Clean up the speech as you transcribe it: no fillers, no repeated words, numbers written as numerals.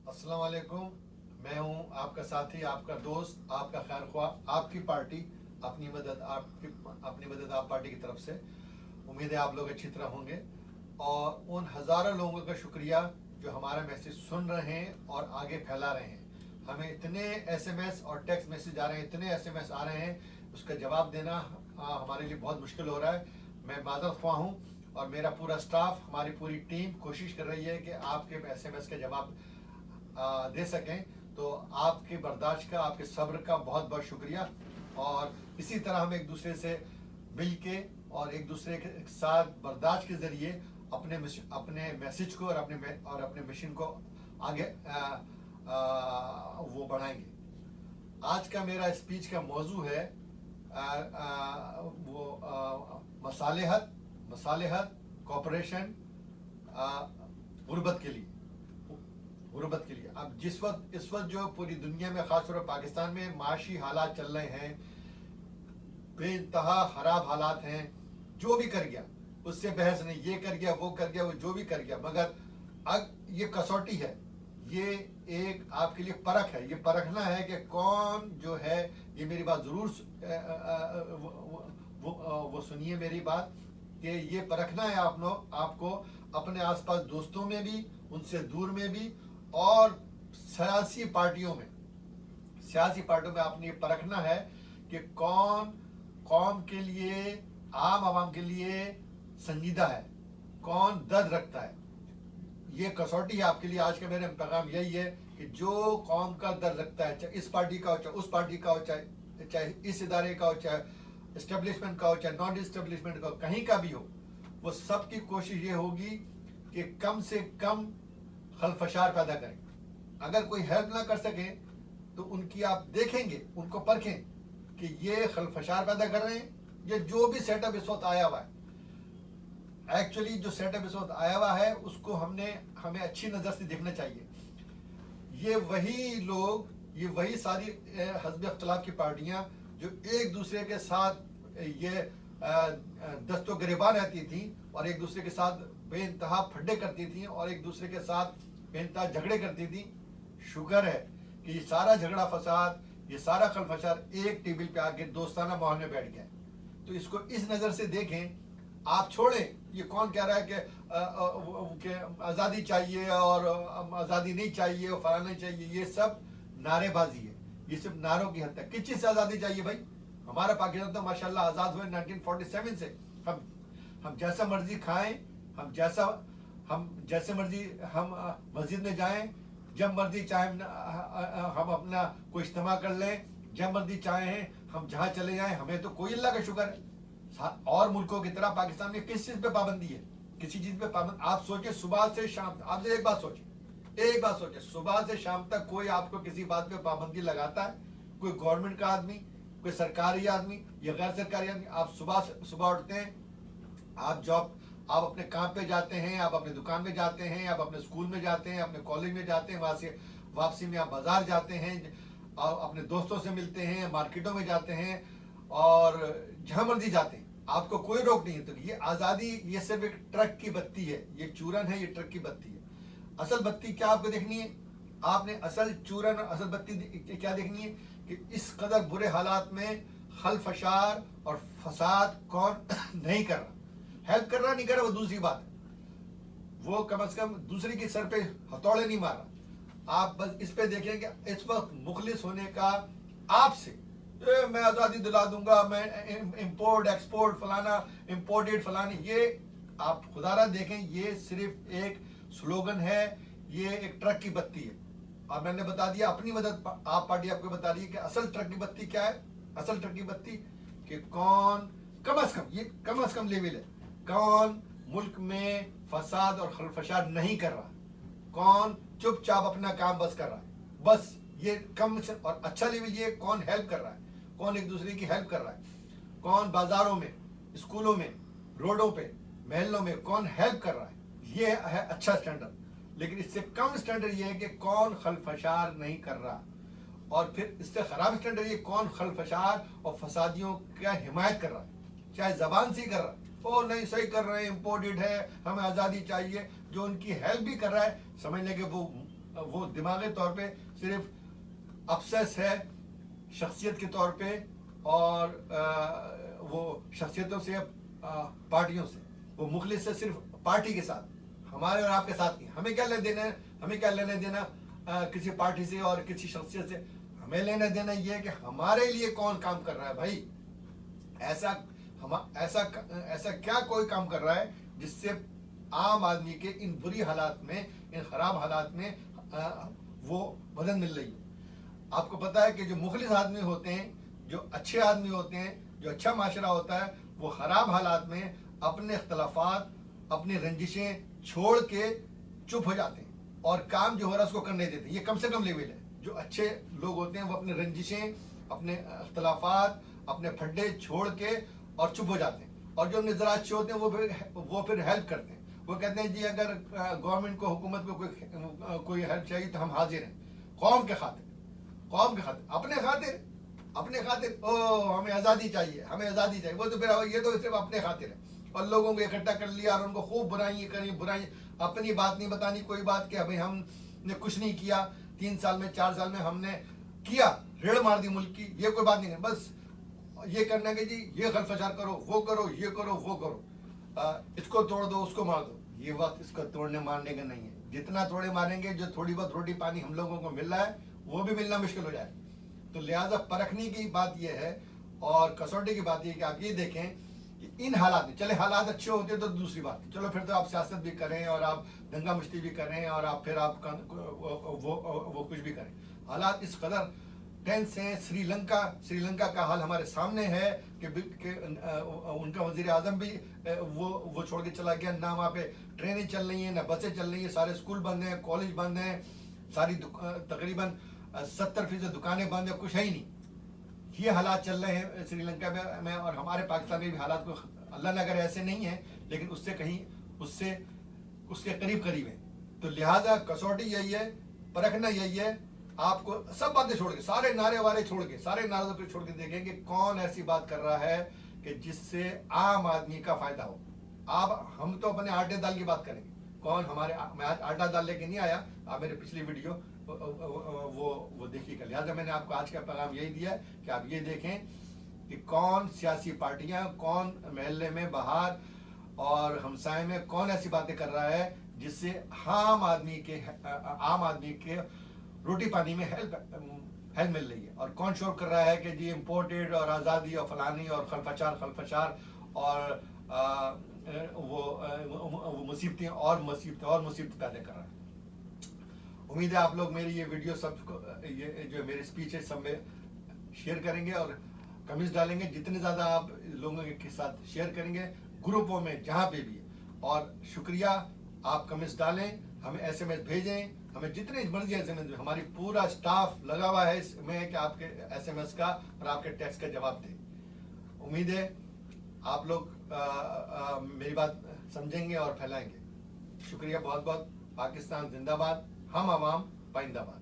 अस्सलाम वालेकुम। मैं हूं आपका साथी, आपका दोस्त, आपका खैर ख्वाह, आपकी पार्टी अपनी मदद आप पार्टी की तरफ से। उम्मीद है आप लोग अच्छी तरह होंगे और उन हज़ारों लोगों का शुक्रिया जो हमारा मैसेज सुन रहे हैं और आगे फैला रहे हैं। हमें इतने एसएमएस और टेक्स्ट मैसेज आ रहे हैं, इतने एसएमएस आ रहे हैं, उसका जवाब देना हमारे लिए बहुत मुश्किल हो रहा है। मैं मादरत ख्वाह हूँ और मेरा पूरा स्टाफ, हमारी पूरी टीम कोशिश कर रही है कि आपके एसएमएस के जवाब दे सकें। तो आपके बर्दाश्त का, आपके सब्र का बहुत बहुत शुक्रिया। और इसी तरह हम एक दूसरे से मिल के और एक दूसरे के साथ बर्दाश्त के ज़रिए अपने मैसेज को और अपने मिशन को आगे वो बढ़ाएंगे। आज का मेरा स्पीच का मौजू है मसालेहत कॉपरेशन गुर्बत के लिए। अब इस वक्त जो पूरी दुनिया में, खासतौर पर पाकिस्तान में माशी हालात चल रहे हैं, बेइंतहा खराब हालात हैं। जो भी कर गया उससे बहस नहीं, ये कर गया, वो कर गया, वो जो भी कर गया, मगर अब ये कसौटी है, ये एक आपके लिए परख है। ये परखना है कि कौन जो है, ये मेरी बात जरूर वो सुनिए मेरी बात, कि ये परखना है आपको अपने आसपास दोस्तों में भी, उनसे दूर में भी, और सियासी पार्टियों में आपने ये परखना है कि कौन कौम के लिए, आम आवाम के लिए संजीदा है, कौन दर्द रखता है। ये कसौटी है आपके लिए। आज का मेरा पैगाम यही है कि जो कौम का दर्द रखता है, चाहे इस पार्टी का हो, चाहे उस पार्टी का हो, चाहे इस इदारे का हो, चाहे इस्टेब्लिशमेंट का हो, चाहे नॉन इस्टेब्लिशमेंट का हो, कहीं का भी हो, वो सबकी कोशिश ये होगी कि कम से कम खलफशार पैदा करें। अगर कोई हेल्प ना कर सके तो उनकी आप देखेंगे, उनको परखें कि ये खलफशार पैदा कर रहे हैं। ये जो भी सेटअप इस वक्त आया हुआ है, एक्चुअली जो सेटअप इस वक्त आया हुआ है, उसको हमें अच्छी नज़र से देखना चाहिए। ये वही लोग, ये वही सारी हज़ब इख्तिलाफ की पार्टियां जो एक दूसरे के साथ ये दस्तो गिरेबान रहती थी और एक दूसरे के साथ बेइंतहा फड्डे करती थी और एक दूसरे के साथ बेइंतहा झगड़े करती थी। शुक्र है कि ये सारा झगड़ा फसाद, ये सारा खलफशार एक टेबल पे आके दोस्ताना माहौल में बैठ गया। तो इसको इस नज़र से देखें। आप छोड़ें ये कौन कह रहा है कि आज़ादी चाहिए और आज़ादी नहीं चाहिए और फलाना नहीं चाहिए, ये सब नारेबाजी है। ये सिर्फ नारों की हद तक। किस चीज़ से आज़ादी चाहिए भाई? हमारा पाकिस्तान तो माशाल्लाह आज़ाद हुए 1947 से। हम जैसा मर्जी खाएं, हम जैसे मर्जी हम मस्जिद में जाएं, जब मर्जी चाहे हम अपना कोई इज्तिमा कर लें, जब मर्जी चाहें हम जहाँ चले जाएं। हमें तो कोई अल्लाह का शुक्र है। और मुल्कों की तरह पाकिस्तान में किस चीज़ पे पाबंदी है? किसी चीज़ पे पाबंद? आप सोचिए, सुबह से शाम, आपसे एक बात सोचिए, सुबह से शाम तक कोई आपको किसी बात पे पाबंदी लगाता है? कोई गवर्नमेंट का आदमी, कोई सरकारी आदमी या गैर सरकारी आदमी? आप सुबह उठते हैं, आप अपने काम पे जाते हैं, आप अपने दुकान में जाते हैं, आप अपने स्कूल में जाते हैं, अपने कॉलेज में जाते हैं, वहाँ से वापसी में आप बाजार जाते हैं, और अपने दोस्तों से मिलते हैं, मार्केटों में जाते हैं, और जहाँ मर्जी जाते हैं, आपको कोई रोक नहीं है। तो ये आज़ादी, ये सिर्फ एक ट्रक की बत्ती है, ये चूरन है, ये ट्रक की बत्ती है। असल बत्ती क्या आपको देखनी है? आपने असल चूरन और असल बत्ती क्या देखनी है कि इस कदर बुरे हालात में खलफशार और फसाद कौन नहीं कर रहा। हेल्प कर रहा नहीं कर रहा वो दूसरी बात है, वो कम से कम दूसरे की सर पे हथौड़े नहीं मार रहा। आप बस इस पे देखें कि इस वक्त मुखलिस होने का आपसे, मैं आज़ादी दिला दूंगा, मैं इंपोर्ट एक्सपोर्ट फलाना, इंपोर्टेड फलानी, ये आप खुदारा देखें, ये सिर्फ एक स्लोगन है, ये एक ट्रक की बत्ती है। और मैंने बता दिया अपनी मदद, आप पार्टी आपको बता रही है कि असल ट्रक की बत्ती क्या है। असल ट्रक की बत्ती कि कौन कम अज कम लेवल है, कौन मुल्क में फसाद और खलफशार नहीं कर रहा, कौन चुपचाप अपना काम बस कर रहा है। बस ये कम और अच्छा लेवल ये कौन हेल्प कर रहा है, कौन एक दूसरे की हेल्प कर रहा है, कौन बाजारों में, स्कूलों में, रोडों पे, महलों में कौन हेल्प कर रहा है। ये है अच्छा स्टैंडर्ड। लेकिन इससे कम स्टैंडर्ड ये है कि कौन खलफशार नहीं कर रहा, और फिर इससे खराब स्टैंडर्ड ये कौन खलफशार और फसादियों का हिमायत कर रहा है, चाहे जबान से ही कर रहा है। ओ नहीं, सही कर रहे हैं, इम्पोर्टेड है, हमें आज़ादी चाहिए। जो उनकी हेल्प भी कर रहा है, समझ लें कि वो वो दिमागी तौर पे सिर्फ अफसस है शख्सियत के तौर पे, और वो शख्सियतों से पार्टियों से, वो मुखलिस है सिर्फ पार्टी के साथ, हमारे और आपके साथ नहीं। हमें क्या लेना देना है, हमें क्या लेना देना किसी पार्टी से और किसी शख्सियत से। हमें लेना देना ये है कि हमारे लिए कौन काम कर रहा है भाई। ऐसा ऐसा क्या कोई काम कर रहा है जिससे आम आदमी के इन बुरी हालात में, इन खराब हालात में वो मदद मिल रही है। आपको पता है कि जो मुखलिस आदमी होते हैं, जो अच्छे आदमी होते हैं, जो अच्छा माशरा होता है, वो खराब हालात में अपने इख्तलाफात, अपनी रंजिशें छोड़ के चुप हो जाते हैं और काम जो हो रहा है उसको करने देते हैं। ये कम से कम लेवल है। जो अच्छे लोग होते हैं वो अपनी रंजिशें, अपने इख्तलाफात, अपने फड्डे छोड़ के और चुप हो जाते हैं। और जो ज़रा अच्छे होते हैं वो फिर हेल्प करते हैं। वो कहते हैं जी अगर गवर्नमेंट को, हुकूमत को कोई हेल्प चाहिए तो हम हाजिर हैं, कौम के खातिर, कौम के खातिर, अपने खातिर। ओ हमें आज़ादी चाहिए, हमें आज़ादी चाहिए। वो तो फिर ये तो सिर्फ अपने खातिर है। और लोगों को इकट्ठा कर लिया और उनको खूब बुराई करी, अपनी बात नहीं बतानी, कोई बात कि भाई हमने कुछ नहीं किया, 3 साल में 4 साल में हमने किया, रेड़ मार दी मुल्क की, ये कोई बात नहीं है। बस ये करना कि जी ये खलफशार करो, वो करो, ये करो, वो करो, इसको तोड़ दो, उसको मार दो। ये वक्त इसको तोड़ने मारने का नहीं है। जितना तोड़े मारेंगे, जो थोड़ी बहुत रोटी पानी हम लोगों को मिल रहा है वो भी मिलना मुश्किल हो जाए। तो लिहाजा परखने की बात यह है और कसौटी की बात यह कि आप ये देखें कि इन हालात में, चले हालात अच्छे होते तो दूसरी बात, चलो फिर तो आप सियासत भी करें और आप दंगा मुश्ती भी करें और आप फिर आप वो कुछ भी करें। हालात इस कदर टेंस हैं। श्रीलंका का हाल हमारे सामने है कि उनका वजीर आजम भी वो छोड़ के चला गया। ना वहाँ पे ट्रेनें चल रही हैं, ना बसें चल रही हैं, सारे स्कूल बंद हैं, कॉलेज बंद हैं, सारी तकरीबन 70% दुकानें बंद हैं, कुछ है ही नहीं। ये हालात चल रहे हैं श्रीलंका में। और हमारे पाकिस्तान में भी हालात को अल्लाह न करे ऐसे नहीं है, लेकिन उससे कहीं उसके करीब है। तो लिहाजा कसौटी यही है, परखना यही है। आपको सब बातें छोड़ के, सारे नारे वारे छोड़ के, सारे नारों पे छोड़ के देखेंगे कौन ऐसी बात कर रहा है कि जिससे आम आदमी का फायदा हो। हम तो अपने आटे दाल की बात करेंगे। कौन हमारे, मैं आज आटा दाल लेके नहीं आया, आप मेरे पिछली वीडियो वो देखिएगा। लिहाजा मैंने आपको आज का पैगाम यही दिया कि आप ये देखें कि कौन सियासी पार्टियां, कौन महल्ले में, बाहर और हमसाए में कौन ऐसी बातें कर रहा है जिससे आम आदमी के रोटी पानी में हेल्प मिल रही है। और कौन शोर कर रहा है कि जी इम्पोर्टेड और आज़ादी और फलानी और खलफचार और वो मुसीबतें पैदा कर रहा है। उम्मीद है आप लोग मेरी ये वीडियो सबको, ये जो मेरी स्पीच है सब में शेयर करेंगे और कमेंट्स डालेंगे। जितने ज़्यादा आप लोगों के साथ शेयर करेंगे, ग्रुपों में, जहाँ पे भी। और शुक्रिया, आप कमेंट्स डालें, हमें SMS भेजें, हमें जितने मर्जी SMS। हमारी पूरा स्टाफ लगा हुआ है इसमें कि आपके SMS का और आपके टेक्स्ट का जवाब दें। उम्मीद है आप लोग मेरी बात समझेंगे और फैलाएंगे। शुक्रिया बहुत बहुत। पाकिस्तान जिंदाबाद, हम अवाम पाइंदाबाद।